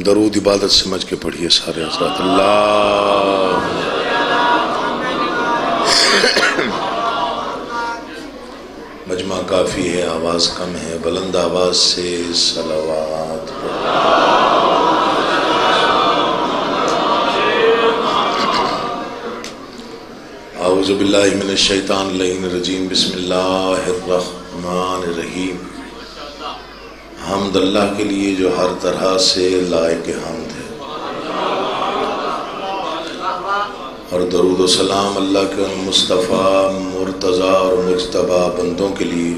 درود عبادت سمجھ کے پڑھیے سارے حضرات. اللہ مجمع کافی ہے، آواز کم ہے، بلند آواز سے صلوات. اعوذ باللہ من الشیطان اللعین الرجیم. بسم اللہ الرحمن الرحیم. حمد اللہ کے لیے جو ہر طرح سے لائق حمد ہے، اور درود و سلام اللہ کے مصطفیٰ مرتضیٰ اور مجتبیٰ بندوں کے لیے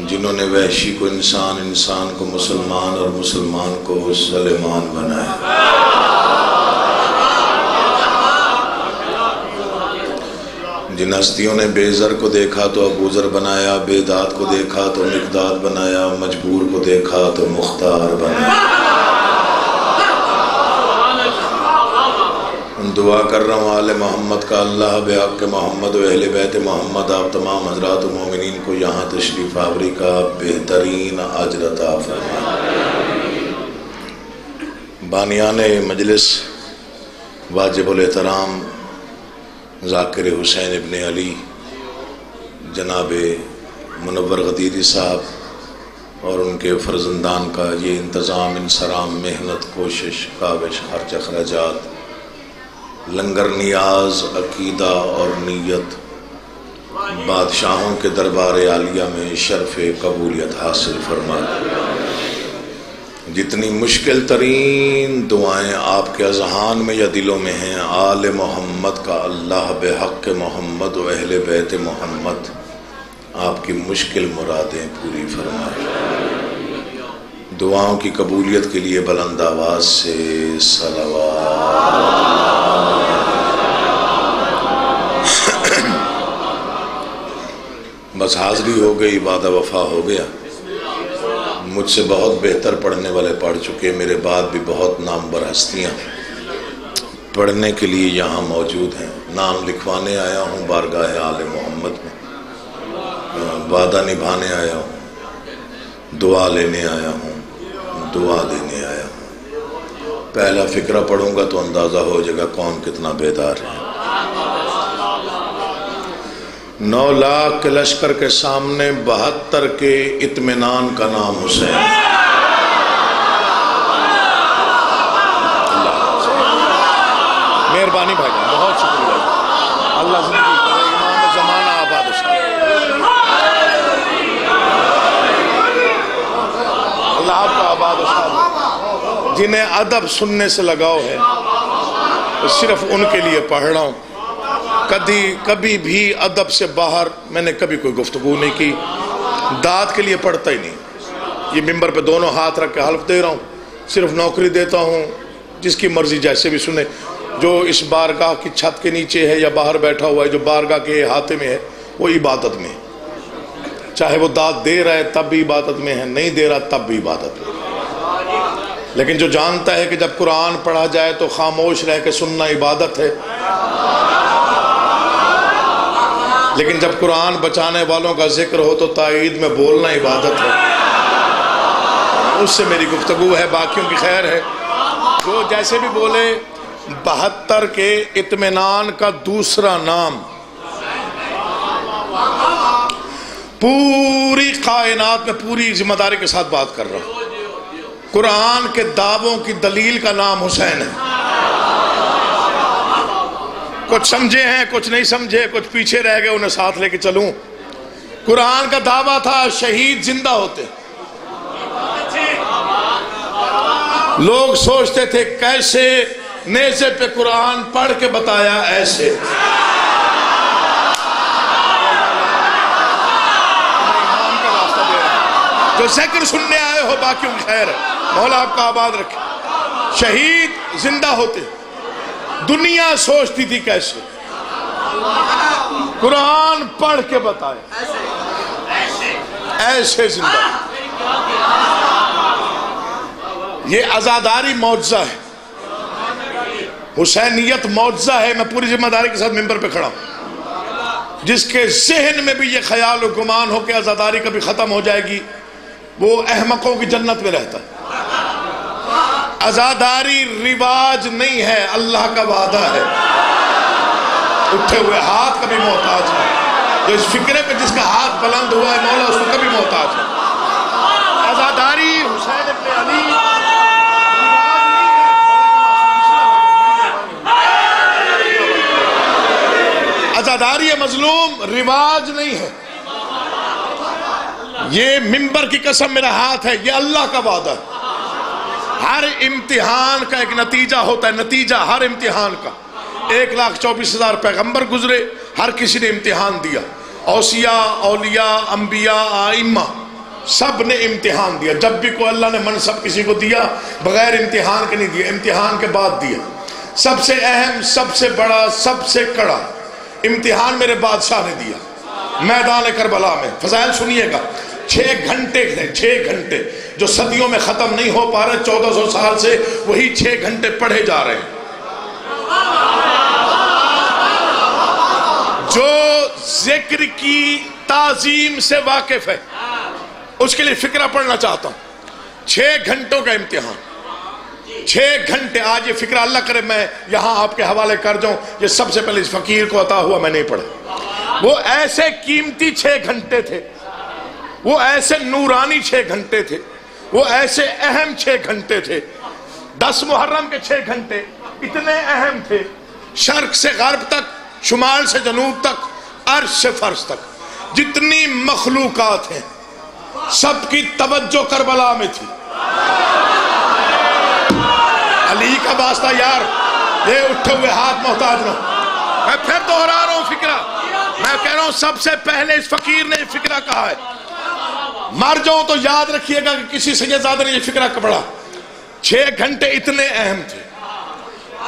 جنہوں نے وحشی کو انسان، انسان کو مسلمان اور مسلمان کو سلیمان بنایا. جن ہستیوں نے بے زر کو دیکھا تو ابو ذر بنایا، بے داد کو دیکھا تو مقداد بنایا، مجبور کو دیکھا تو مختار بنایا. دعا کر رہا ہوں آل محمد کا، اللہ بحق محمد و اہل بیت محمد آپ تمام حضرات و مومنین کو یہاں تشریف آوری کا بہترین اجر عطا فرمائے. بانیان مجلس واجب الاحترام ذاکر حسین ابن علی جناب منور غدیری صاحب اور ان کے فرزندان کا یہ انتظام، انصرام، محنت، کوشش، کاوش، خرچ اخراجات، لنگر، نیاز، عقیدہ اور نیت بادشاہوں کے دربار عالیہ میں شرف قبولیت حاصل فرمائے. جتنی مشکل ترین دعائیں آپ کے اذہان میں یا دلوں میں ہیں، آل محمد کا اللہ بحق محمد و اہل بیت محمد آپ کی مشکل مرادیں پوری فرمائے. دعاؤں کی قبولیت کے لیے بلند آواز سے صلوات. بس حاضری ہو گئی، وعدہ وفا ہو گیا. مجھ سے بہت بہتر پڑھنے والے پڑھ چکے، میرے بعد بھی بہت نامور ہستیاں پڑھنے کے لیے یہاں موجود ہیں. نام لکھوانے آیا ہوں بارگاہ آل محمد میں، وعدہ نبھانے آیا ہوں، دعا لینے آیا ہوں، دعا دینے آیا ہوں. پہلا فقرہ پڑھوں گا تو اندازہ ہو جائے گا کون کتنا بیدار ہے. 9 لاکھ کے لشکر کے سامنے 72 کے اطمینان کا نام حسین. مہربانی بھائی جان، بہت شکریہ. اللہ زندگی کرے، امام زمانہ آباد اللہ آپ کا آباد استاد. جنہیں ادب سننے سے لگاؤ ہے صرف ان کے لیے پڑھ رہا ہوں. کبھی بھی ادب سے باہر میں نے کبھی کوئی گفتگو نہیں کی. داد کے لیے پڑھتا ہی نہیں. یہ ممبر پہ دونوں ہاتھ رکھ کے حلف دے رہا ہوں، صرف نوکری دیتا ہوں، جس کی مرضی جیسے بھی سنے. جو اس بارگاہ کی چھت کے نیچے ہے یا باہر بیٹھا ہوا ہے، جو بارگاہ کے احاطے میں ہے، وہ عبادت میں ہے. چاہے وہ داد دے رہا ہے تب بھی عبادت میں ہے، نہیں دے رہا تب بھی عبادت میں. لیکن جو جانتا ہے کہ جب قرآن پڑھا جائے تو خاموش رہ کے سننا عبادت ہے، لیکن جب قرآن بچانے والوں کا ذکر ہو تو تائید میں بولنا عبادت ہے. اس سے میری گفتگو ہے، باقیوں کی خیر ہے. جو جیسے بھی بولے، 72 کے اطمینان کا دوسرا نام. پوری کائنات میں پوری ذمہ داری کے ساتھ بات کر رہا ہوں، قرآن کے دعووں کی دلیل کا نام حسین ہے. کچھ سمجھے ہیں، کچھ نہیں سمجھے، کچھ پیچھے رہ گئے، انہیں ساتھ لے کے چلوں. قرآن کا دعویٰ تھا شہید زندہ ہوتے. لوگ سوچتے تھے کیسے، نیزے پہ قرآن پڑھ کے بتایا ایسے. جو ذکر سننے آئے ہو باقیوں کی خیر ہے، مولا آپ کا آباد رکھے. شہید زندہ ہوتے، دنیا سوچتی تھی کیسے، قرآن پڑھ کے بتائے ایسے زندہ. یہ عزاداری معجزہ ہے، حسینیت معجزہ ہے. میں پوری ذمہ داری کے ساتھ ممبر پہ کھڑا ہوں. جس کے ذہن میں بھی یہ خیال و گمان ہو کہ عزاداری کبھی ختم ہو جائے گی، وہ احمقوں کی جنت میں رہتا ہے. عزاداری رواج نہیں ہے، اللہ کا وعدہ ہے۔ اٹھے ہوئے ہاتھ کبھی محتاج ہے، جو اس فکرے پہ جس کا ہاتھ بلند ہوا ہے مولا اس کو کبھی محتاج ہے۔ عزاداری حسین ابن علی عزاداری مظلوم رواج نہیں ہے، یہ منبر کی قسم میرا ہاتھ ہے، یہ اللہ کا وعدہ ہے۔ ہر امتحان کا ایک نتیجہ ہوتا ہے، نتیجہ ہر امتحان کا۔ 1,24,000 پیغمبر گزرے، ہر کسی نے امتحان دیا، اوصیاء، اولیاء، انبیاء، ائمہ، سب نے امتحان دیا۔ جب بھی کوئی اللہ نے منصب کسی کو دیا بغیر امتحان کے نہیں دیا، امتحان کے بعد دیا۔ سب سے اہم، سب سے بڑا، سب سے کڑا امتحان میرے بادشاہ نے دیا میدان کربلا میں۔ فضائل سنیے گا، 6 گھنٹے تھے، 6 گھنٹے جو صدیوں میں ختم نہیں ہو پا رہے، 1400 سال سے وہی 6 گھنٹے پڑھے جا رہے ہیں۔ جو ذکر کی تعظیم سے واقف ہے اس کے لیے فقرہ پڑھنا چاہتا ہوں۔ 6 گھنٹوں کا امتحان، 6 گھنٹے۔ آج یہ فقرہ اللہ کرے میں یہاں آپ کے حوالے کر جاؤں، یہ سب سے پہلے اس فقیر کو عطا ہوا، میں نہیں پڑھا۔ وہ ایسے قیمتی 6 گھنٹے تھے، وہ ایسے نورانی 6 گھنٹے تھے، وہ ایسے اہم 6 گھنٹے تھے۔ 10 محرم کے 6 گھنٹے اتنے اہم تھے، شرق سے غرب تک، شمال سے جنوب تک، عرش سے فرش تک، جتنی مخلوقات ہیں سب کی توجہ کربلا میں تھی۔ علی کا واسطہ یار، یہ اٹھے ہوئے ہاتھ محتاج نہ۔ میں پھر دوہرا رہا ہوں فکرہ، میں کہہ رہا ہوں سب سے پہلے اس فقیر نے یہ فکرہ کہا ہے۔ مر جاؤں تو یاد رکھیے گا کہ کسی سیدزادہ نے یہ فکرہ پڑھا۔ 6 گھنٹے اتنے اہم تھے،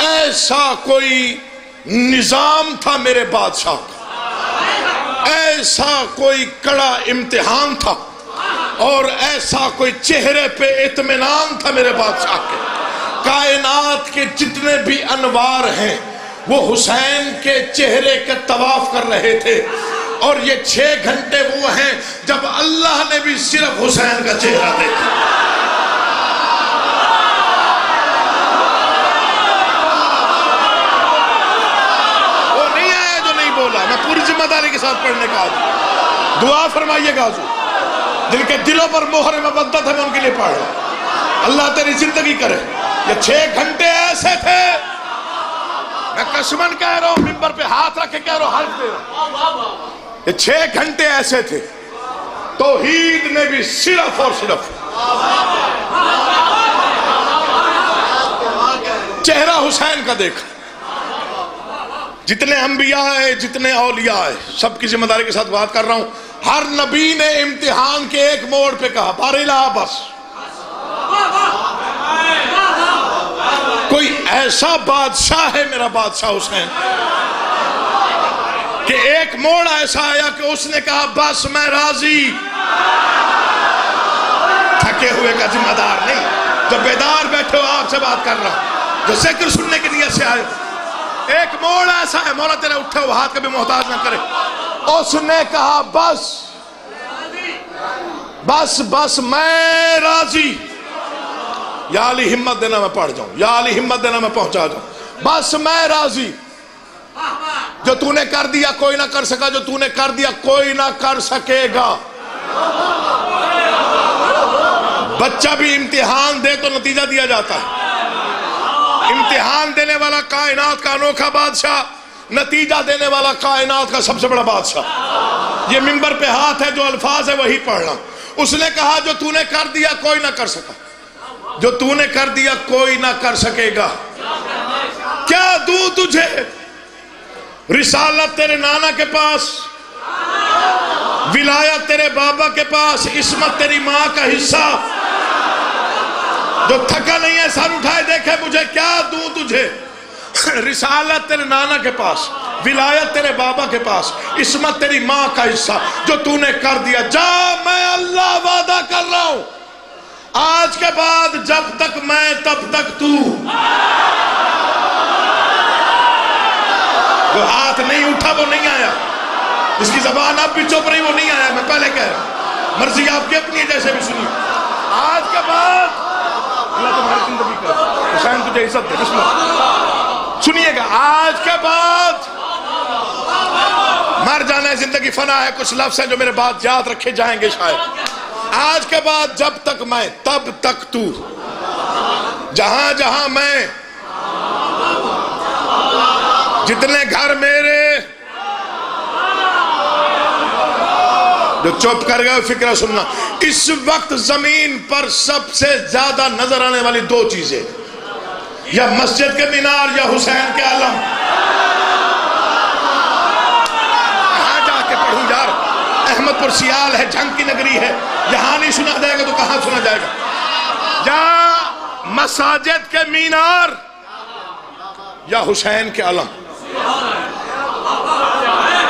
ایسا کوئی نظام تھا میرے بادشاہ کا، ایسا کوئی کڑا امتحان تھا، اور ایسا کوئی چہرے پہ اطمینان تھا میرے بادشاہ کے۔ کائنات کے جتنے بھی انوار ہیں وہ حسین کے چہرے کے طواف کر رہے تھے، اور یہ 6 گھنٹے وہ ہیں جب اللہ نے بھی صرف حسین کا چہرہ دیکھا۔ وہ نہیں آیا جو نہیں بولا، میں پوری ذمہ داری کے ساتھ پڑھنے کا آدمی۔ دعا فرمائیے گا حضور، جن کے دلوں پر مہر مبدت ہے میں ان کے لیے پڑھ رہا ہوں، اللہ تیری زندگی کرے۔ یہ 6 گھنٹے ایسے تھے، میں قسمن کہہ رہا ہوں، منبر پہ ہاتھ رکھ کے کہہ رہا ہوں، حلف دے رہا ہوں، یہ 6 گھنٹے ایسے تھے توحید نے بھی صرف اور صرف چہرہ حسین کا دیکھا۔ جتنے انبیاء آئے، جتنے اولیاء آئے، سب کی ذمہ داری کے ساتھ بات کر رہا ہوں، ہر نبی نے امتحان کے ایک موڑ پہ کہا بارلہ بس۔ کوئی ایسا بادشاہ ہے میرا بادشاہ حسین کہ ایک موڑ ایسا آیا کہ اس نے کہا بس میں راضی۔ تھکے ہوئے کا ذمہ دار نہیں، جو بیدار بیٹھے ہو آپ سے بات کر رہا ہوں، جو ذکر سننے کی نیت سے آئے، ایک موڑ ایسا ہے، مولا تیرے اٹھے ہوئے ہاتھ کبھی محتاج نہ کرے۔ اس نے کہا بس بس بس میں راضی۔ یا علی ہمت دینا میں پڑھ جاؤں، یا علی ہمت دینا میں پہنچا جاؤں، بس میں راضی۔ جو تو نے کر دیا کوئی نہ کر سکا، جو تو نے کر دیا کوئی نہ کر سکے گا۔ بچہ بھی امتحان دے تو نتیجہ دیا جاتا ہے، امتحان دینے والا کائنات کا انوکھا بادشاہ، نتیجہ دینے والا کائنات کا سب سے بڑا بادشاہ۔ یہ منبر پہ ہاتھ ہے، جو الفاظ ہے وہی پڑھنا۔ اس نے کہا جو تو نے کر دیا کوئی نہ کر سکا، جو تو نے کر دیا کوئی نہ کر سکے گا۔ کیا دوں تجھے؟ رسالت تیرے نانا کے پاس، ولایت تیرے بابا کے پاس، عصمت تیری ماں کا حصہ۔ جو تھکا نہیں ہے سر اٹھائے دیکھے مجھے، کیا دوں تجھے؟ رسالت تیرے نانا کے پاس، ولایت تیرے بابا کے پاس، عصمت تیری ماں کا حصہ، جو تو نے کر دیا۔ جا، میں اللہ وعدہ کر رہا ہوں، آج کے بعد جب تک میں تب تک تو۔ جو ہاتھ نہیں اٹھا وہ نہیں آیا، جس کی زبان اب بھی چپ رہی وہ نہیں آیا، میں پہلے کہہ رہا ہوں، مرضی آپ کی اپنی ہے، جیسے بھی سنی۔ آج کے بعد اللہ تمہاری زندگی کرے، حسین تجھے عزت دے۔ بسم اللہ سنیے گا، آج کے بعد مر جانا ہے، زندگی فنا ہے، کچھ لفظ ہیں جو میرے بعد یاد رکھے جائیں گے شاید۔ آج کے بعد جب تک میں تب تک تو، جہاں جہاں میں، جتنے گھر میرے، جو چپ کر گئے فکرہ سننا، اس وقت زمین پر سب سے زیادہ نظر آنے والی دو چیزیں، یا مسجد کے مینار یا حسین کے علم۔ کہاں جا کے پڑھوں یار؟ احمد پور سیال ہے، جنگ کی نگری ہے، یہاں نہیں سنا جائے گا تو کہاں سنا جائے گا؟ یا مساجد کے مینار یا حسین کے علم۔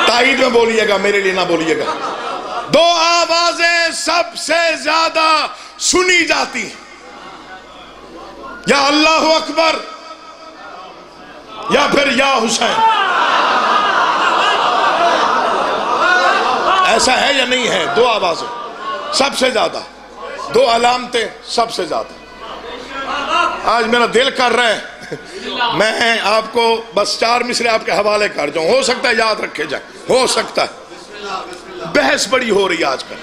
تائید میں بولیے گا، میرے لیے نہ بولیے گا۔ دو آوازیں سب سے زیادہ سنی جاتی ہیں، یا اللہ اکبر یا پھر یا حسین۔ ایسا ہے یا نہیں ہے؟ دو آوازیں سب سے زیادہ، دو علامتیں سب سے زیادہ۔ آج میرا دل کر رہا ہے میں آپ کو بس 4 مصرے آپ کے حوالے کر جاؤں، ہو سکتا ہے یاد رکھے جائیں، ہو سکتا ہے۔ بحث بڑی ہو رہی ہے آج کل،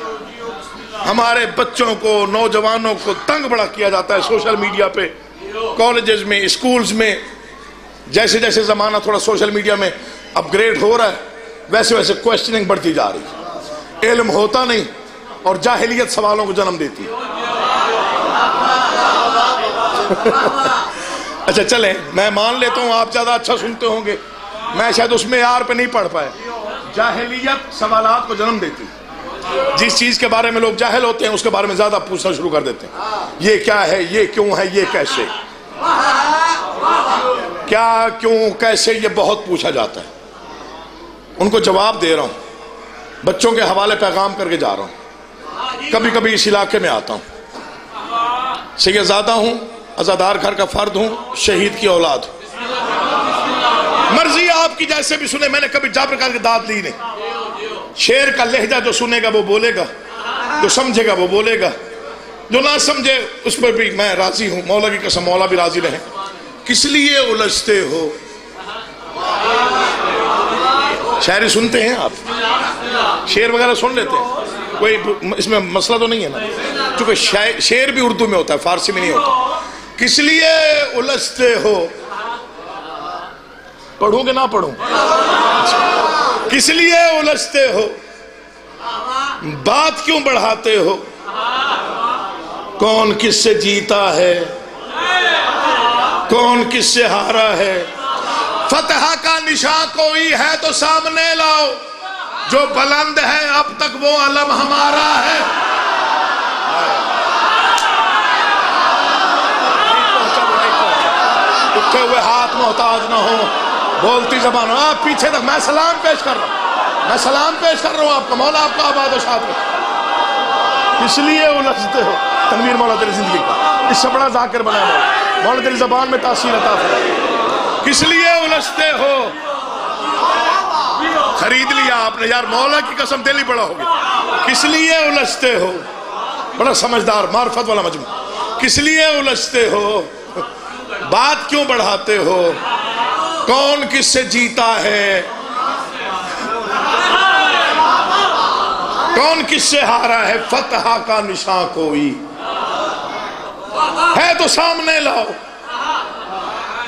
ہمارے بچوں کو، نوجوانوں کو تنگ بڑا کیا جاتا ہے سوشل میڈیا پہ، کالجز میں، اسکولز میں۔ جیسے جیسے زمانہ تھوڑا سوشل میڈیا میں اپ گریڈ ہو رہا ہے، ویسے ویسے کوئسچننگ بڑھتی جا رہی ہے، علم ہوتا نہیں اور جاہلیت سوالوں کو جنم دیتی ہے۔ اچھا چلیں، میں مان لیتا ہوں آپ زیادہ اچھا سنتے ہوں گے، میں شاید اس معیار پہ نہیں پڑھ پائے۔ جاہلیت سوالات کو جنم دیتی ہے، جس چیز کے بارے میں لوگ جاہل ہوتے ہیں اس کے بارے میں زیادہ پوچھنا شروع کر دیتے ہیں، یہ کیا ہے، یہ کیوں ہے، یہ کیسے، کیا کیوں کیسے، یہ بہت پوچھا جاتا ہے۔ ان کو جواب دے رہا ہوں، بچوں کے حوالے پیغام کر کے جا رہا ہوں۔ کبھی کبھی اس علاقے میں آتا ہوں، سید زادہ ہوں، عزادار گھر کا فرد ہوں، شہید کی اولاد ہوں۔ مرضی آپ کی جیسے بھی سنے، میں نے کبھی جبر کر کے داد لی نہیں۔ شعر کا لہجہ جو سنے گا وہ بولے گا، جو سمجھے گا وہ بولے گا، جو نہ سمجھے اس پر بھی میں راضی ہوں، مولا کی قسم مولا بھی راضی رہے۔ کس لیے الجھتے ہو؟ شاعری سنتے ہیں آپ؟ شعر وغیرہ سن لیتے ہیں؟ کوئی اس میں مسئلہ تو نہیں ہے نا؟ چونکہ شعر بھی اردو میں ہوتا ہے، فارسی میں نہیں ہوتا۔ کس لیے الجھتے ہو؟ پڑھوں کہ نہ پڑھوں؟ کس لیے الجھتے ہو؟ بات کیوں بڑھاتے ہو؟ کون کس سے جیتا ہے، کون کس سے ہارا ہے؟ فتح کا نشان کوئی ہے تو سامنے لاؤ، جو بلند ہے اب تک وہ علم ہمارا ہے۔ اٹھے ہوئے ہاتھ محتاج نہ ہو، بولتی زبان آپ پیچھے تک۔ میں سلام پیش کر رہا ہوں، میں سلام پیش کر رہا ہوں آپ کا، مولا آپ کا آباد و شاد رکھے۔ اس لیے الجھتے ہو، تنویر مولا تیری زندگی کا اس سے بڑا ذاکر بنا مولا، مولا تیری زبان میں تاثیر عطا فرمائے۔ کس لیے الجھتے ہو؟ خرید لیا آپ نے یار، مولا کی قسم دل ہی بڑا ہو گیا۔ کس لیے الجھتے ہو؟ بڑا سمجھدار معرفت والا مجموعہ۔ کس لیے الجھتے ہو؟ بات کیوں بڑھاتے ہو؟ کون کس سے جیتا ہے، کون کس سے ہارا ہے؟ فتح کا نشان کوئی ہے تو سامنے لاؤ،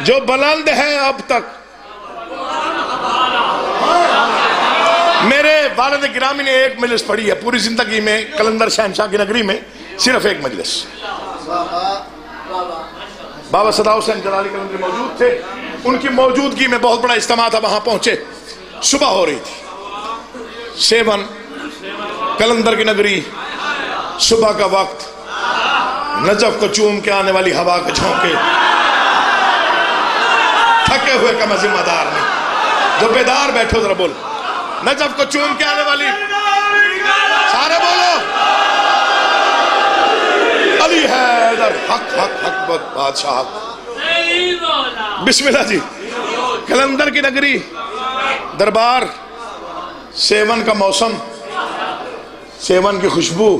جو بلند ہے اب تک۔ میرے والد گرامی نے ایک مجلس پڑھی ہے پوری زندگی میں، قلندر شہنشاہ کی نگری میں صرف ایک مجلس۔ بابا صدا حسین جلالی قلندری موجود تھے، ان کی موجودگی میں بہت بڑا اجتماع تھا، وہاں پہنچے، صبح ہو رہی تھی، 7 قلندر کی نگری، صبح کا وقت، نجف کو چوم کے آنے والی ہوا کے جھونکے، تھکے ہوئے کا میں ذمہ دار نہیں، جو بیدار بیٹھو ذرا بول، نجف کو چوم کے آنے والی، سارے بولو، علی حیدر حق حق حق بادشاہ۔ بسم اللہ جی، قلندر کی نگری، دربار، 7 کا موسم، 7 کی خوشبو،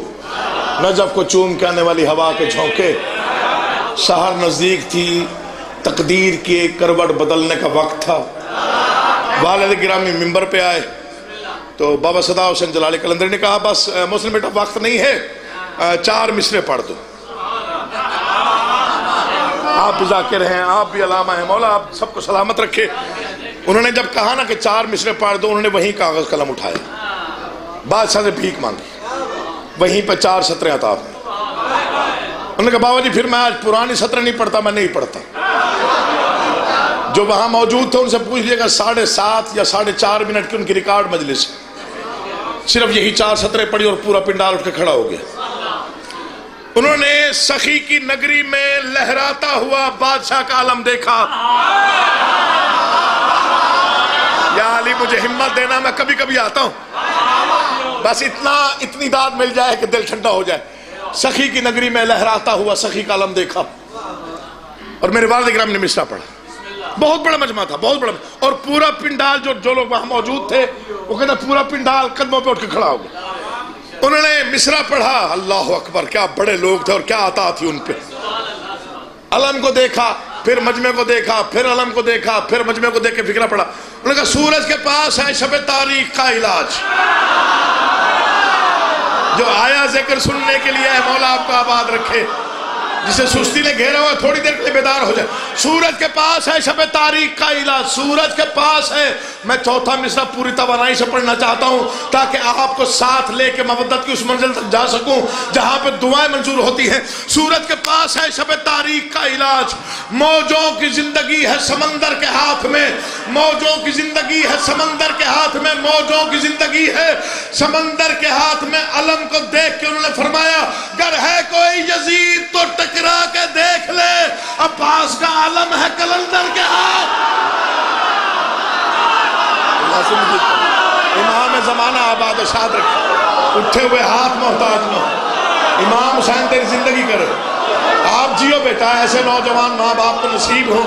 نجف کو چوم کے آنے والی ہوا کے جھونکے، سحر نزدیک تھی، تقدیر کی ایک کروٹ بدلنے کا وقت تھا۔ والد گرامی ممبر پہ آئے تو بابا صدا حسین جلالی قلندری نے کہا بس محسن بیٹا وقت نہیں ہے، 4 مصرے پڑھ دو۔ آپ بھی ذاکر ہیں، آپ بھی علامہ ہیں، مولا آپ سب کو سلامت رکھے۔ انہوں نے جب کہا نا کہ 4 مصرے پڑھ دو، انہوں نے وہیں کاغذ قلم اٹھایا، بادشاہ سے بھیک مانگی، وہیں پہ 4 سطریں عطا ہوئیں۔ انہوں نے کہا بابا جی پھر میں آج پرانی سطریں نہیں پڑھتا، میں نہیں پڑھتا۔ جو وہاں موجود تھے ان سے پوچھ لیا گا 7.5 یا 4.5 منٹ کی ان کی ریکارڈ مجلس، صرف یہی 4 سطریں پڑھی اور پورا پنڈال اٹھ کے کھڑا ہو گیا۔ انہوں نے سخی کی نگری میں لہراتا ہوا بادشاہ کا علم دیکھا۔ یا علی مجھے ہمت دینا، میں کبھی کبھی آتا ہوں، بس اتنی داد مل جائے کہ دل ٹھنڈا ہو جائے۔ سخی کی نگری میں لہراتا ہوا سخی کا علم دیکھا، اور میرے والد کرام نے مصرع پڑھا۔ بہت بڑا مجمع تھا، بہت بڑا، اور پورا پنڈال جو لوگ وہاں موجود تھے وہ کہتا پورا پنڈال قدموں پہ اٹھ کے کھڑا ہو گیا۔ انہوں نے مصرع پڑھا، اللہ اکبر، کیا بڑے لوگ تھے اور کیا عطا تھی ان پہ۔ علم کو دیکھا، پھر مجمع کو دیکھا، پھر علم کو دیکھا، پھر مجمع کو دیکھ کے فکرہ پڑا۔ انہوں نے کہا سورج کے پاس ہے شب تاریخ کا علاج، جو آیا ذکر سننے کے لیے ہے، مولا آپ کو آباد رکھے۔ جسے سستی نے گھیرا ہوا تھوڑی دیر کے لیے بیدار ہو جائے۔ سورج کے پاس ہے شب تاریخ کا علاج، سورج کے پاس ہے۔ میں چوتھا مصرع پوری توانائی سے پڑھنا چاہتا ہوں تاکہ آپ کو ساتھ لے کے مودت کی اس منزل تک جا سکوں جہاں پہ دعائیں منظور ہوتی ہیں۔ سورج کے پاس ہے شب تاریخ کا علاج، موجوں کی زندگی ہے سمندر کے ہاتھ میں، موجوں کی زندگی ہے سمندر کے ہاتھ میں، موجوں کی زندگی ہے سمندر کے ہاتھ میں۔ علم کو دیکھ کے انہوں نے فرمایا گر ہے کوئی یزید تو ٹکرا کے دیکھ لے، عباس کا علم ہے قلندر کے ہاتھ۔ امام زمانہ آباد و شاد رکھے، اٹھے ہوئے ہاتھ محتاج نہ، امام حسین تیری زندگی کرے، آپ جیو بیٹا، ایسے نوجوان ماں باپ کو نصیب ہو۔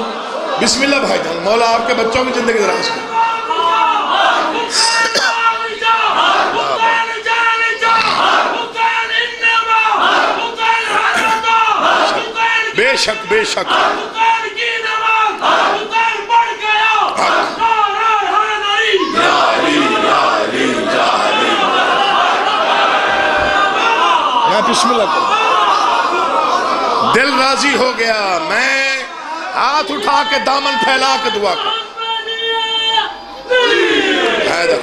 بسم اللہ بھائی جان، مولا آپ کے بچوں کی زندگی دراز کرے۔ بے شک بے شک بسم اللہ کرو، دل راضی ہو گیا۔ میں ہاتھ اٹھا کے دامن پھیلا کے دعا کروں۔ حیدر،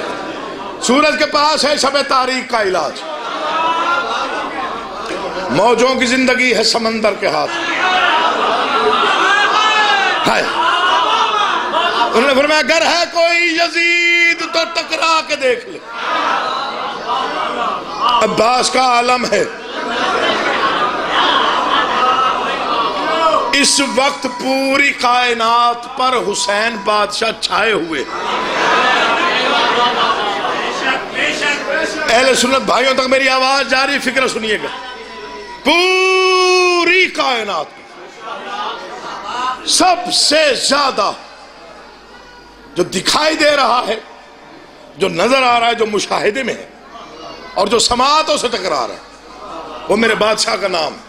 سورج کے پاس ہے شب تاریخ کا علاج، موجوں کی زندگی ہے سمندر کے ہاتھ۔ انہوں نے فرمایا اگر ہے کوئی یزید تو ٹکرا کے دیکھ لے، عباس کا عالم ہے۔ اس وقت پوری کائنات پر حسین بادشاہ چھائے ہوئے۔ اہل سنت بھائیوں تک میری آواز جاری، فکر سنیے گا۔ پوری کائنات سب سے زیادہ جو دکھائی دے رہا ہے، جو نظر آ رہا ہے، جو مشاہدے میں ہے اور جو سماعتوں سے ٹکرا رہا ہے، وہ میرے بادشاہ کا نام ہے۔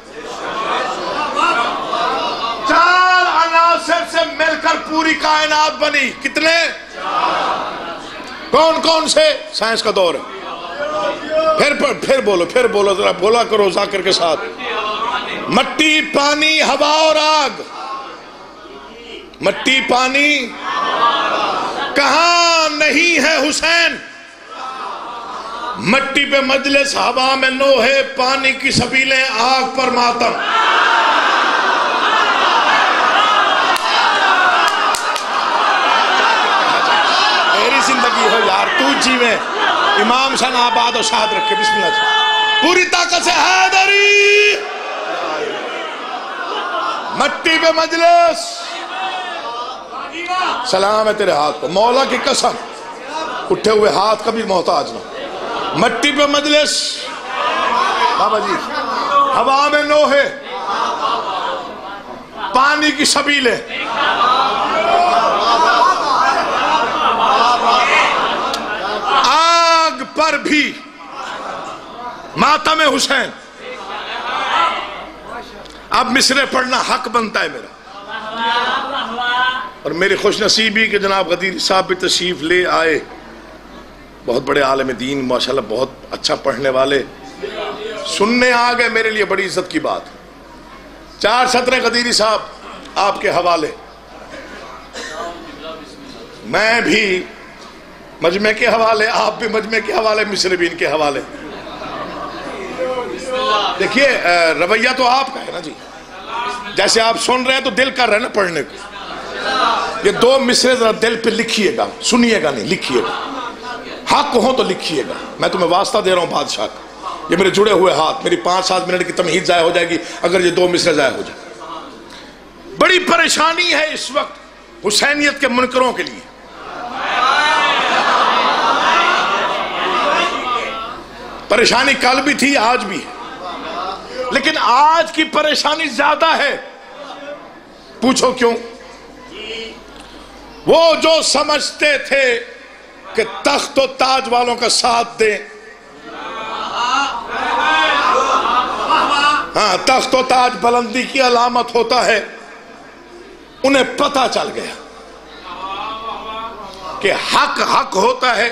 4 عناصر سے مل کر پوری کائنات بنی۔ کتنے؟ کون کون سے؟ سائنس کا دور ہے۔ پھر بولو ذرا، بولا کرو ذاکر کے ساتھ۔ مٹی، پانی، ہوا اور آگ۔ مٹی، پانی، کہاں نہیں ہے حسین؟ مٹی پہ مجلس، ہوا میں نوحے، پانی کی سبیلیں، آگ پر ماتم۔ میری زندگی ہو یار، تو جیویں، امام شان آباد و شاد رکھے۔ بسم اللہ جی، پوری طاقت سے حیدری۔ مٹی پہ مجلس، سلام ہے تیرے ہاتھ کو، مولا کی قسم، اٹھے ہوئے ہاتھ کبھی محتاج نہ۔ مٹی پہ مجلس، بابا جی، ہوا میں نوحے، پانی کی سبیلیں، آگ پر بھی ماتم حسین۔ اب مصرع پڑھنا حق بنتا ہے میرا، اور میری خوش نصیبی کہ جناب غدیری صاحب بھی تشریف لے آئے، بہت بڑے عالم دین ماشاءاللہ، بہت اچھا پڑھنے والے، سننے آ گئے، میرے لیے بڑی عزت کی بات۔ 4 سطریں غدیری صاحب آپ کے حوالے، میں بھی مجمع کے حوالے، آپ بھی مجمع کے حوالے، مصربین کے حوالے۔ دیکھیے رویہ تو آپ کا ہے نا جی، جیسے آپ سن رہے ہیں تو دل کر رہے ہیں نا پڑھنے کو۔ یہ 2 مصرے ذرا دل پہ لکھیے گا، سنیے گا نہیں، لکھیے گا، حق ہو تو لکھیے گا۔ میں تمہیں واسطہ دے رہا ہوں بادشاہ کا، یہ میرے جڑے ہوئے ہاتھ، میری 5-7 منٹ کی تمہید ضائع ہو جائے گی اگر یہ 2 مصرے ضائع ہو جائے۔ بڑی پریشانی ہے اس وقت حسینیت کے منکروں کے لیے۔ پریشانی کل بھی تھی، آج بھی ہے، لیکن آج کی پریشانی زیادہ ہے۔ پوچھو کیوں؟ وہ جو سمجھتے تھے کہ تخت و تاج والوں کا ساتھ دیں، ہاں تخت و تاج بلندی کی علامت ہوتا ہے، انہیں پتہ چل گیا کہ حق حق ہوتا ہے،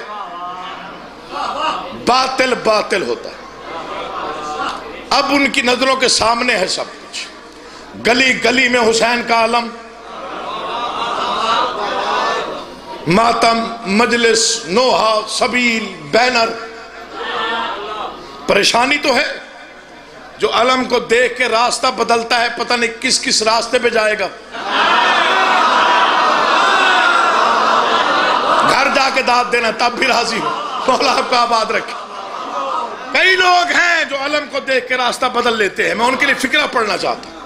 باطل باطل ہوتا ہے۔ اب ان کی نظروں کے سامنے ہے سب کچھ، گلی گلی میں حسین کا علم، ماتم، مجلس، نوحہ، سبیل، بینر۔ پریشانی تو ہے، جو علم کو دیکھ کے راستہ بدلتا ہے، پتہ نہیں کس کس راستے پہ جائے گا۔ گھر جا کے داد دینا تب بھی راضی ہو، مولا آپ کو آباد رکھے۔ کئی لوگ ہیں جو علم کو دیکھ کے راستہ بدل لیتے ہیں، میں ان کے لیے فکرہ پڑھنا چاہتا ہوں۔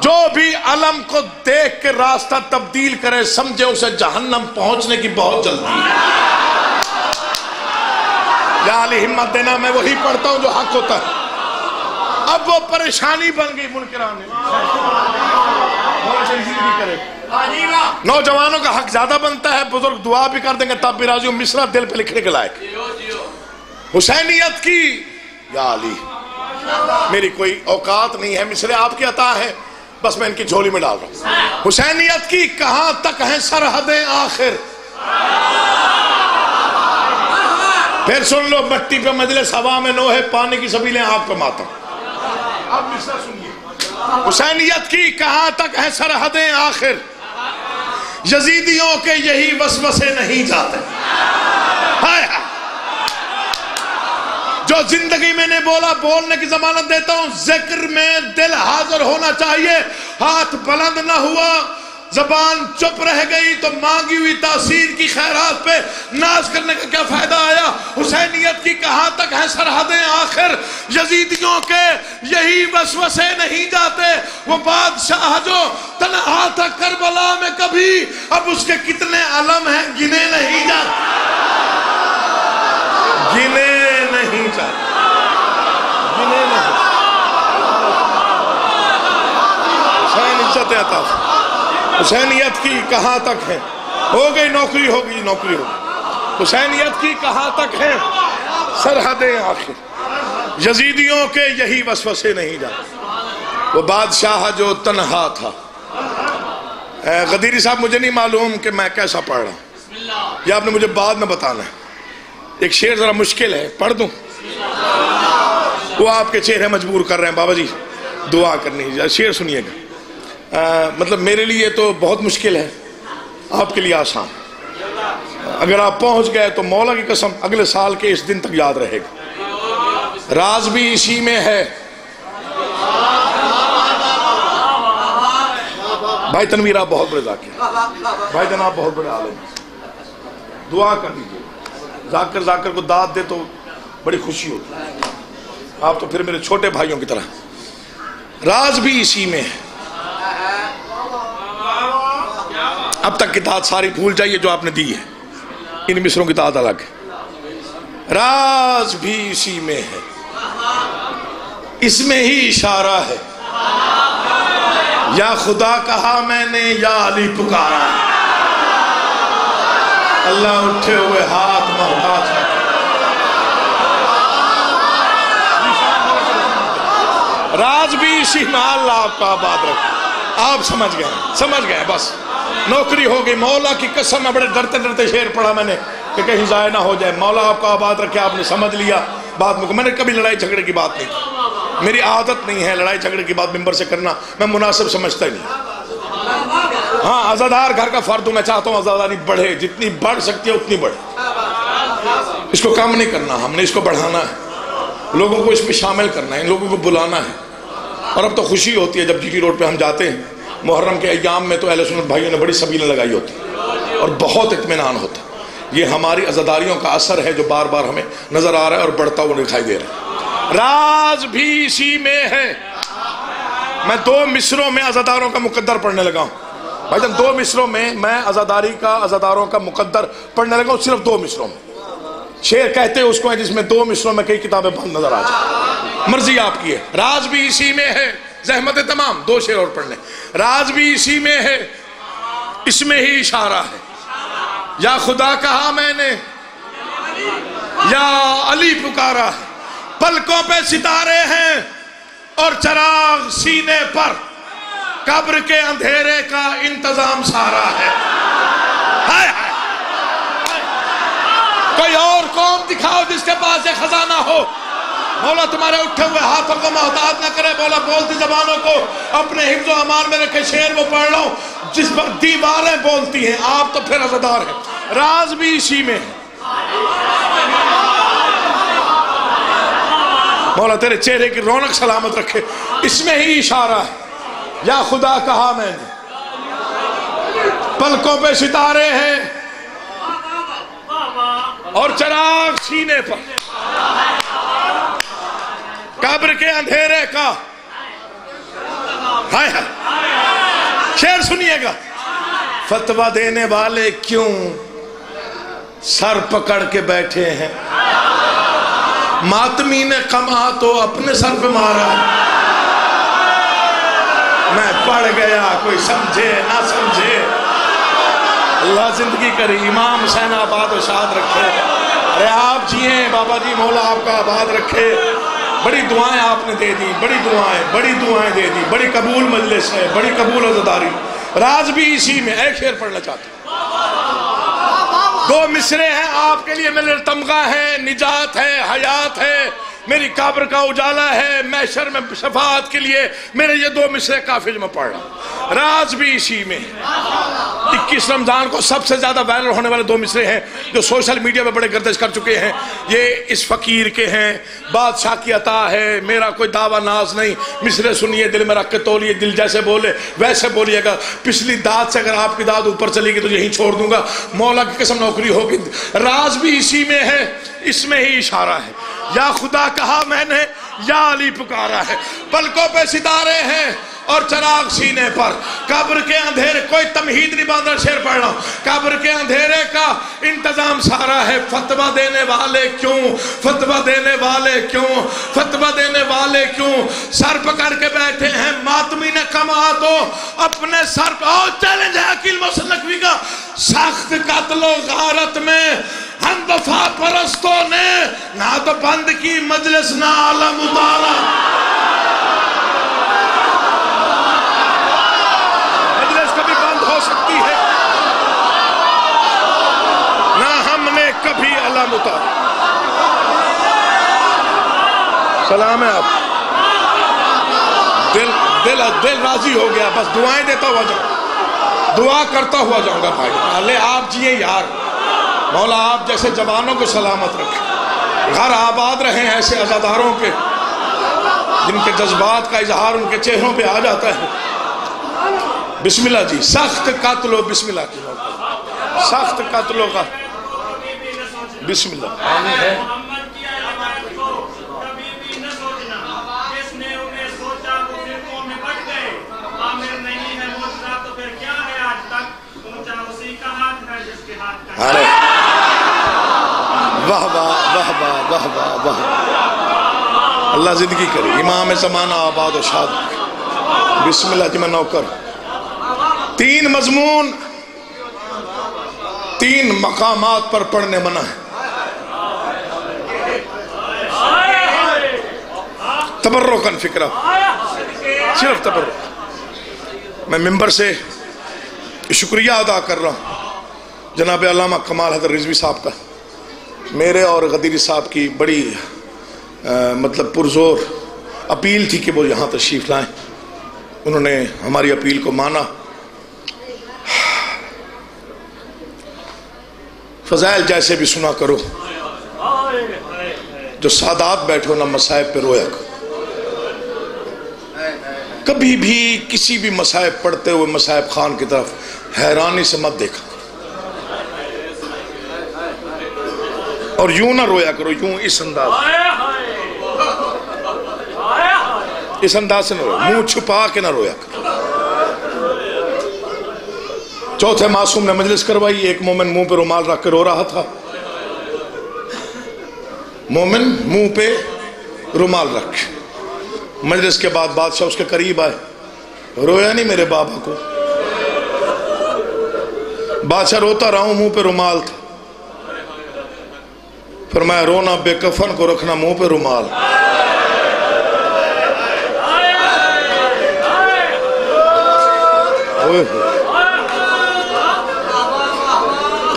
جو بھی علم کو دیکھ کے راستہ تبدیل کرے، سمجھے اسے جہنم پہنچنے کی بہت جلدی ہے۔ یا علی ہمت دینا، میں وہی پڑھتا ہوں جو حق ہوتا ہے۔ اب وہ پریشانی بن گئی منکران نے، نوجوانوں کا حق زیادہ بنتا ہے، بزرگ دعا بھی کر دیں گے تب بھی راضی ہوں، مصرع دل پہ لکھنے کے لائق۔ حسینیت کی یا علی میری کوئی اوقات نہیں ہے، مصرع آپ کی عطا ہے، بس میں ان کی جھولی میں ڈال رہا ہوں۔ حسینیت کی کہاں تک ہیں سرحدیں آخر، پھر سن لو، مٹی پہ مجلس، ہوا میں نوحے، پانی کی سبیلیں، آگ پہ ماتم۔ اب مصرع سنیے، حسینیت کی کہاں تک ہیں سرحدیں آخر، یزیدیوں کے یہی وسوسے نہیں جاتے۔ جو زندگی میں نے بولا، بولنے کی ضمانت دیتا ہوں، ذکر میں دل حاضر ہونا چاہیے۔ ہاتھ بلند نہ ہوا، زبان چپ رہ گئی تو مانگی ہوئی تاثیر کی خیرات پہ ناز کرنے کا کیا فائدہ آیا۔ حسینیت کی کہاں تک ہیں سرحدیں آخر، یزیدیوں کے یہی وسوسے نہیں جاتے۔ وہ بادشاہ جو تنہا تھا کربلا میں کبھی، اب اس کے کتنے علم ہیں گنے نہیں جاتے، گنے نہیں جاتے، گنے نہیں۔ حسین عزت عطا، حسینیت کی کہاں تک ہے، ہو گئی نوکری، ہو گئی نوکری، ہو گئی۔ حسینیت کی کہاں تک ہے سرحدیں آخر، یزیدیوں کے یہی وسوسے نہیں جاتے۔ وہ بادشاہ جو تنہا تھا۔ غدیری صاحب مجھے نہیں معلوم کہ میں کیسا پڑھ رہا ہوں، یہ آپ نے مجھے بعد میں بتانا ہے۔ ایک شعر ذرا مشکل ہے، پڑھ دوں؟ وہ آپ کے چہرے مجبور کر رہے ہیں بابا جی دعا کرنی ہے۔ شعر سنیے گا، مطلب میرے لیے تو بہت مشکل ہے، آپ کے لیے آسان۔ اگر آپ پہنچ گئے تو مولا کی قسم اگلے سال کے اس دن تک یاد رہے گا۔ راز بھی اسی میں ہے۔ بھائی تنویر آپ بہت بڑے ذاکر، بھائی جناب بہت بڑے عالم، دعا کر لیجیے، ذاکر کو داد دے تو بڑی خوشی ہوتی ہے۔ آپ تو پھر میرے چھوٹے بھائیوں کی طرح۔ راز بھی اسی میں ہے۔ اب تک کی داد ساری بھول جائیے جو آپ نے دی ہے، ان مصروں کی داد الگ ہے۔ راز بھی اسی میں ہے، اس میں ہی اشارہ ہے، یا خدا کہا میں نے یا علی پکارا، اللہ اٹھے ہوئے ہاتھ محتاج ہے۔ راز بھی اسی میں، اللہ آپ کا آباد رکھے۔ آپ سمجھ گئے بس نوکری ہو گئی۔ مولا کی قسم میں بڑے ڈرتے ڈرتے شعر پڑھا میں نے کہ کہیں ضائع نہ ہو جائے۔ مولا آپ کا آباد رکھے، آپ نے سمجھ لیا بات میں نے کبھی لڑائی جھگڑے کی بات نہیں کی، میری عادت نہیں ہے لڑائی جھگڑے کی بات ممبر سے کرنا، میں مناسب سمجھتا ہی نہیں۔ ہاں عزادار گھر کا فرد ہوں، میں چاہتا ہوں عزاداری بڑھے، جتنی بڑھ سکتی ہے اتنی بڑھے، اس کو کم نہیں کرنا، ہم نے اس کو بڑھانا ہے، لوگوں کو اس میں شامل کرنا ہے، ان لوگوں کو بلانا ہے۔ اور اب تو خوشی ہوتی ہے جب جی ٹی روڈ پہ ہم جاتے ہیں محرم کے ایام میں، تو اہل سنت بھائیوں نے بڑی سبیلیں لگائی ہوتی اور بہت اطمینان ہوتا۔ یہ ہماری عزاداریوں کا اثر ہے جو بار بار ہمیں نظر آ رہا ہے اور بڑھتا ہوا دکھائی دے رہا ہے۔ راز بھی اسی میں ہے۔ میں 2 مصروں میں عزاداروں کا مقدر پڑھنے لگا ہوں بھائی جان، 2 مصروں میں میں عزاداروں کا مقدر پڑھنے لگا ہوں، صرف 2 مصروں میں۔ شعر کہتے ہیں اس کو ہے جس میں 2 مصروں میں کئی کتابیں بند نظر آ جائیں، مرضی آپ کی ہے۔ راز بھی اسی میں ہے، زحمت تمام 2 شعر اور پڑھنے۔ راز بھی اسی میں ہے، اس میں ہی اشارہ ہے، یا خدا کہا میں نے یا علی پکارا ہے، پلکوں پہ ستارے ہیں اور چراغ سینے پر، قبر کے اندھیرے کا انتظام سارا ہے۔ ہائے ہائے، کوئی اور قوم دکھاؤ جس کے پاس یہ خزانہ ہو۔ مولا تمہارے اٹھے ہوئے ہاتھوں کو محتاط نہ کرے، مولا بولتی زبانوں کو اپنے حفظ و امان میں رکھے۔ شعر وہ پڑھ رہا ہوں جس پر دیواریں بولتی ہیں، آپ تو پھر عزادار ہیں۔ راز بھی اسی میں ہے۔ مولا تیرے چہرے کی رونق سلامت رکھے، اس میں ہی اشارہ ہے، یا خدا کہا میں نے، پلکوں پہ ستارے ہیں اور چراغ سینے پر، قبر کے اندھیرے کا۔ ہائے ہائے، شعر سنیے گا۔ فتویٰ دینے والے کیوں سر پکڑ کے بیٹھے ہیں، ماتمی نے کما تو اپنے سر پہ مارا، میں پڑھ گیا کوئی سمجھے نہ سمجھے۔ اللہ زندگی کری، امام حسین آباد و شاد رکھے، ارے آپ جیئیں بابا جی، مولا آپ کا آباد رکھے۔ بڑی دعائیں آپ نے دے دی، بڑی دعائیں دے دی، بڑی قبول مجلس ہے، بڑی قبول عزاداری۔ راز بھی اسی میں۔ ایک شعر پڑھنا چاہتا ہوں، 2 مصرے ہیں آپ کے لیے، میرے تمغہ ہے، نجات ہے، حیات ہے، میری قبر کا اجالا ہے، محشر میں شفاعت کے لیے میرے یہ 2 مصرے کافی میں پڑھ رہا ہوں۔ راز بھی اسی میں۔ 21 رمضان کو سب سے زیادہ وائرل ہونے والے 2 مصرے ہیں جو سوشل میڈیا پہ بڑے گردش کر چکے ہیں۔ یہ اس فقیر کے ہیں، بادشاہ کی عطا ہے، میرا کوئی دعویٰ ناز نہیں، مصرے سنیے دل میں رکھ کے تولیے، دل جیسے بولے ویسے بولیے گا، پچھلی داد سے اگر آپ کی داد اوپر چلی گی تو یہیں چھوڑ دوں گا، مولا کی قسم نوکری ہوگی۔ راز بھی اسی میں ہے، اس میں ہی اشارہ ہے، یا خدا کہا میں نے یا علی پکارا ہے، پلکوں پہ ستارے ہیں اور چراغ سینے پر، قبر کے اندھیرے، کوئی تمہید نہیں باندھا، شعر پڑھ رہا ہوں، قبر کے اندھیرے کا انتظام سارا ہے، فتویٰ دینے والے کیوں، فتویٰ دینے والے کیوں، فتویٰ دینے والے کیوں سر پکڑ کے بیٹھے ہیں، ماتمی نے کما تو اپنے سر پر۔ اور چیلنج ہے عقیل محسن نقوی کا، سخت قتل و غارت میں ہم وفا پرستوں نے نہ تو بند کی مجلس نہ عالم اتارا۔ مجلس کبھی بند ہو سکتی ہے، نہ ہم نے کبھی علم اتارا۔ سلام ہے آپ، دل راضی ہو گیا، بس دعائیں دیتا ہوا جاؤں، دعا کرتا ہوا جاؤں گا بھائی۔ اللہ آپ جیئے یار، مولا آپ جیسے جوانوں کو سلامت رکھے، گھر آباد رہیں ایسے عزاداروں کے جن کے جذبات کا اظہار ان کے چہروں پہ آ جاتا ہے۔ بسم اللہ جی، سخت قتل و بسم اللہ کی سخت قتلوں کا بسم اللہ آمین ہے۔ واہ واہ واہ واہ واہ واہ واہ، اللہ زندگی کرے، امام زمانہ آباد و شاد۔ بسم اللہ جی، میں نوکر۔ 3 مضمون 3 مقامات پر پڑھنے منع ہے۔ تبرکاً فکرہ صرف تبرک۔ میں ممبر سے شکریہ ادا کر رہا ہوں جناب علامہ کمال حیدر رضوی صاحب کا، میرے اور غدیری صاحب کی بڑی مطلب پرزور اپیل تھی کہ وہ یہاں تشریف لائیں، انہوں نے ہماری اپیل کو مانا۔ فضائل جیسے بھی سنا کرو، جو سادات بیٹھو نہ مصائب پہ رویا کرو۔ کبھی بھی کسی بھی مصائب پڑھتے ہوئے مصائب خان کی طرف حیرانی سے مت دیکھا، اور یوں نہ رویا کرو، یوں اس انداز سے نہ رویا، منہ چھپا کے نہ رویا کرو۔ چوتھے معصوم نے مجلس کروائی، ایک مومن منہ پہ رومال رکھ کے رو رہا تھا، مومن منہ پہ رومال رکھ۔ مجلس کے بعد بادشاہ اس کے قریب آئے، رویا نہیں میرے بابا کو؟ بادشاہ روتا رہا ہوں، منہ پہ رومال تھا۔ فرمایا رونا بے کفن کو رکھنا منہ پہ رومال۔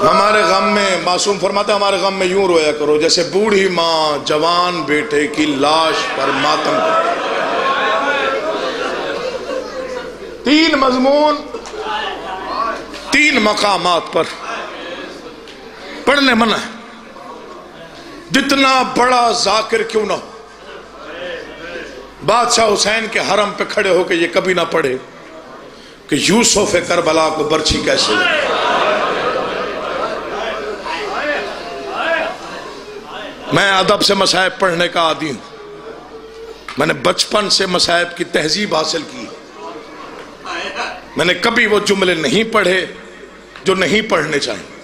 ہمارے غم میں معصوم فرماتا ہے ہمارے غم میں یوں رویا کرو جیسے بوڑھی ماں جوان بیٹے کی لاش پر ماتم کرتی۔ 3 مضمون 3 مقامات پر پڑھنے منع ہے، جتنا بڑا ذاکر کیوں نہ ہو۔ بادشاہ حسین کے حرم پہ کھڑے ہو کے یہ کبھی نہ پڑھے کہ یوسف کربلا کو برچھی کیسے لگی۔ میں ادب سے مصائب پڑھنے کا عادی ہوں، میں نے بچپن سے مصائب کی تہذیب حاصل کی، میں نے کبھی وہ جملے نہیں پڑھے جو نہیں پڑھنے چاہیے۔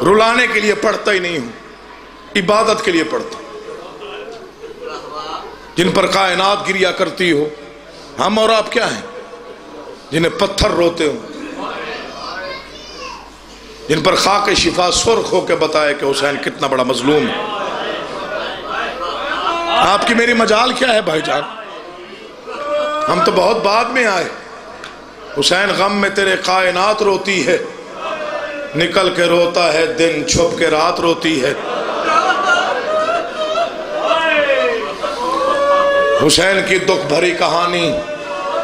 رلانے کے لیے پڑھتا ہی نہیں ہوں، عبادت کے لیے پڑھتا ہوں۔ جن پر کائنات گریا کرتی ہو، ہم اور آپ کیا ہیں؟ جنہیں پتھر روتے ہوں، جن پر خاک شفا سرخ ہو کے بتائے کہ حسین کتنا بڑا مظلوم ہے۔ آپ کی میری مجال کیا ہے بھائی جان؟ ہم تو بہت بعد میں آئے۔ حسین غم میں تیرے کائنات روتی ہے، نکل کے روتا ہے دن، چھپ کے رات روتی ہے۔ حسین کی دکھ بھری کہانی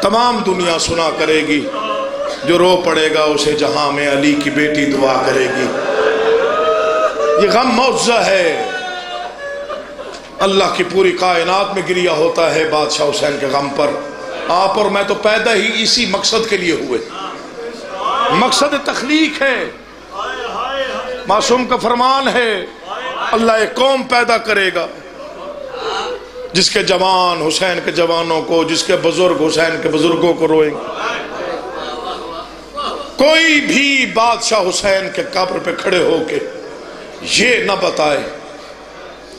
تمام دنیا سنا کرے گی، جو رو پڑے گا اسے جہاں میں علی کی بیٹی دعا کرے گی۔ یہ غم معجزہ ہے، اللہ کی پوری کائنات میں گریا ہوتا ہے بادشاہ حسین کے غم پر۔ آپ اور میں تو پیدا ہی اسی مقصد کے لیے ہوئے، مقصد تخلیق ہے۔ معصوم کا فرمان ہے اللہ ایک قوم پیدا کرے گا جس کے جوان حسین کے جوانوں کو، جس کے بزرگ حسین کے بزرگوں کو روئیں گے۔ کوئی بھی بادشاہ حسین کے قبر پہ کھڑے ہو کے یہ نہ بتائے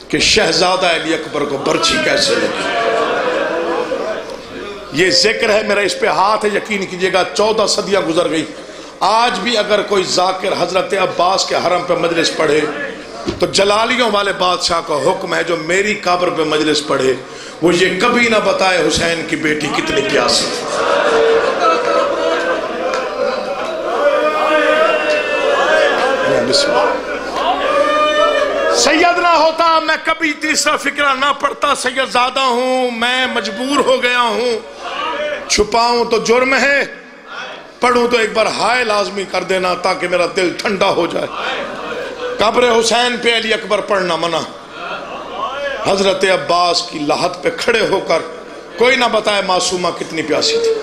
کہ شہزادہ علی اکبر کو برچھی کیسے لگی۔ یہ ذکر ہے میرا، اس پہ ہاتھ ہے، یقین کیجئے گا 14 صدیاں گزر گئی، آج بھی اگر کوئی ذاکر حضرت عباس کے حرم پہ مجلس پڑھے تو جلالیوں والے بادشاہ کا حکم ہے جو میری قبر پہ مجلس پڑھے وہ یہ کبھی نہ بتائے حسین کی بیٹی کتنی پیاسی تھی۔ سید نہ ہوتا میں کبھی تیسرا فکرہ نہ پڑھتا، سید زادہ ہوں میں، مجبور ہو گیا ہوں، چھپاؤں تو جرم ہے، پڑھوں تو ایک بار ہائے لازمی کر دینا تاکہ میرا دل ٹھنڈا ہو جائے۔ قبر حسین پہ علی اکبر پڑھنا منع، حضرت عباس کی لاحت پہ کھڑے ہو کر کوئی نہ بتائے معصومہ کتنی پیاسی تھی۔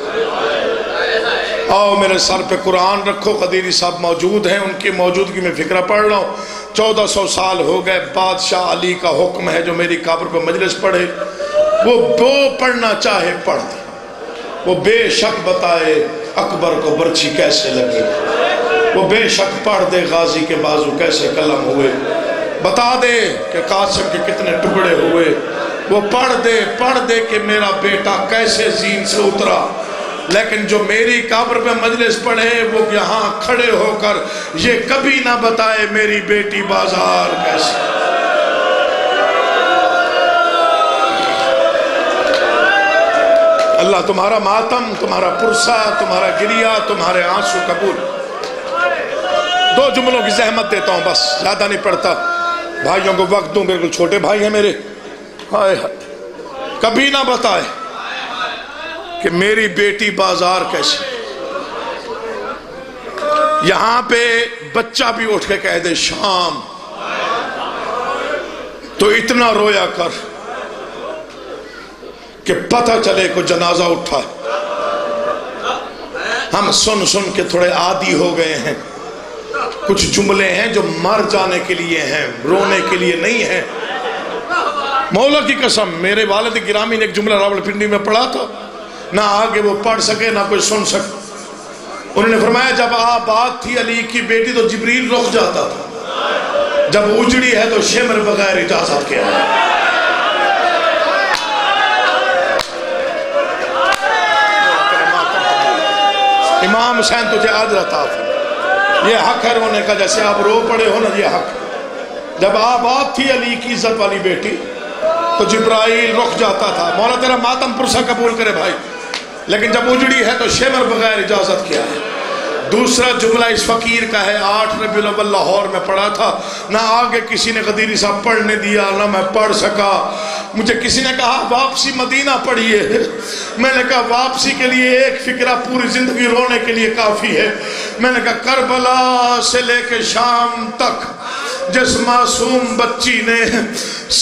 آؤ میرے سر پہ قرآن رکھو، قدیری صاحب موجود ہیں، ان کی موجودگی میں فکرہ پڑھ رہا ہوں۔ 1400 سال ہو گئے، بادشاہ علی کا حکم ہے جو میری قبر پہ مجلس پڑھے وہ پڑھنا چاہے پڑھ دے، وہ بے شک بتائے اکبر کو برچھی کیسے لگی، وہ بے شک پڑھ دے غازی کے بازو کیسے قلم ہوئے، بتا دے کہ قاسم کے کتنے ٹکڑے ہوئے، وہ پڑھ دے کہ میرا بیٹا کیسے زین سے اترا۔ لیکن جو میری قبر پہ مجلس پڑھے وہ یہاں کھڑے ہو کر یہ کبھی نہ بتائے میری بیٹی بازار کیسے۔ اللہ تمہارا ماتم، تمہارا پرسہ، تمہارا گریہ، تمہارے آنسو قبول۔ 2 جملوں کی زحمت دیتا ہوں بس، زیادہ نہیں پڑھتا، بھائیوں کو وقت دوں، بالکل چھوٹے بھائی ہیں میرے۔ ہائے ہائے، کبھی نہ بتائے کہ میری بیٹی بازار کیسی، یہاں پہ بچہ بھی اٹھ کے کہہ دے شام، تو اتنا رویا کر کہ پتہ چلے کو جنازہ اٹھا ہے۔ ہم سن سن کے تھوڑے عادی ہو گئے ہیں، کچھ جملے ہیں جو مر جانے کے لیے ہیں، رونے کے لیے نہیں ہیں۔ مولا کی قسم، میرے والد گرامی نے ایک جملہ راولپنڈی میں پڑھا تھا، نہ آگے وہ پڑھ سکے نہ کوئی سن سکے۔ انہوں نے فرمایا جب بات تھی علی کی بیٹی تو جبریل رک جاتا تھا، جب اجڑی ہے تو شمر بغیر اجازت کے آیا۔ امام حسین تجھے عاجز عطا فرمائے، یہ حق ہے رونے کا، جیسے آپ رو پڑے ہو نا، یہ حق۔ جب بات تھی علی کی عزت والی بیٹی تو جبرائیل رک جاتا تھا۔ مولا تیرا ماتم پرسہ قبول کرے بھائی، لیکن جب اجڑی ہے تو شمر بغیر اجازت کیا ہے۔ دوسرا جملہ اس فقیر کا ہے، 8 ربیع الاول لاہور میں پڑھا تھا، نہ آگے کسی نے قدیری صاحب پڑھنے دیا نہ میں پڑھ سکا۔ مجھے کسی نے کہا واپسی مدینہ پڑھیے، میں نے کہا واپسی کے لیے ایک فکرہ پوری زندگی رونے کے لیے کافی ہے۔ میں نے کہا کربلا سے لے کے شام تک جس معصوم بچی نے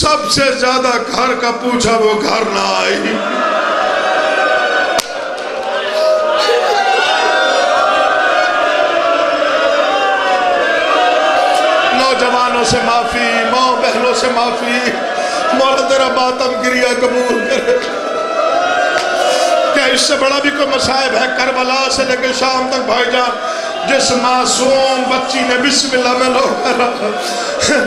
سب سے زیادہ گھر کا پوچھا وہ گھر نہ آئی۔ نوجوانوں سے معافی، ماں بہنوں سے معافی، مولا تیرا ماتم گریہ قبول کرے۔ کیا اس سے بڑا بھی کوئی مصائب ہے؟ کربلا سے لے کے شام تک بھائی جان جس معصوم بچی نے بسم اللہ میں لوگ رہا،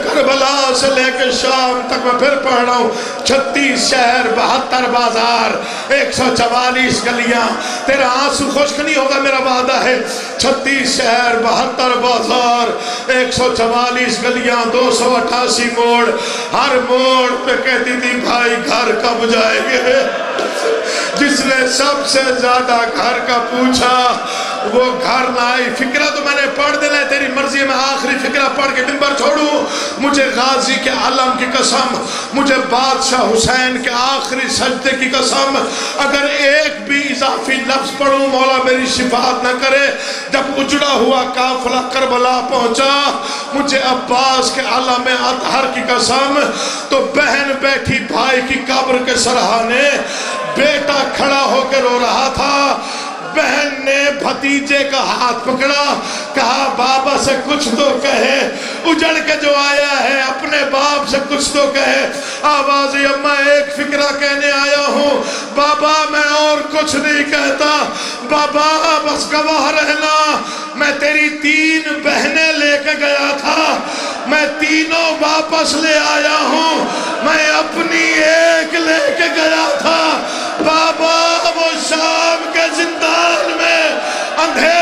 کربلا سے لے کے شام تک میں پھر پڑھ رہا ہوں، 36 شہر 72 بازار 144 گلیاں، تیرا آنسو خشک نہیں ہوگا میرا وعدہ ہے۔ 36 شہر 72 بازار 144 گلیاں 288 موڑ، ہر موڑ پہ کہتی تھی بھائی گھر کب جائیں گے؟ جس نے سب سے زیادہ گھر کا پوچھا وہ گھر نہ آئی۔ فکرہ تو میں نے پڑھ دینا ہے، تیری مرضی میں آخری فکرہ پڑھ کے منبر چھوڑوں۔ مجھے غازی کے علم کی قسم، مجھے بادشاہ حسین کے آخری سجدے کی قسم، اگر ایک بھی اضافی لفظ پڑھوں مولا میری شفاعت نہ کرے۔ جب اجڑا ہوا قافلہ کربلا پہنچا، مجھے عباس کے علم اطہر کی قسم، تو بہن بیٹھی بھائی کی قبر کے سرہانے، بیٹا کھڑا ہو کے رو رہا تھا۔ بہن نے بھتیجے کا ہاتھ پکڑا، کہا بابا سے کچھ تو کہے، اجڑ کے جو آیا ہے اپنے باپ سے کچھ تو کہے۔ آوازی اماں ایک فکرہ کہنے آیا ہوں، بابا میں اور کچھ نہیں کہتا، بابا بس گواہ رہنا، میں تیری 3 بہنیں لے کے گیا تھا، میں تینوں واپس لے آیا ہوں، میں اپنی ایک لے کے گیا تھا۔ بابا وہ شام کے زندان میں اندھیرے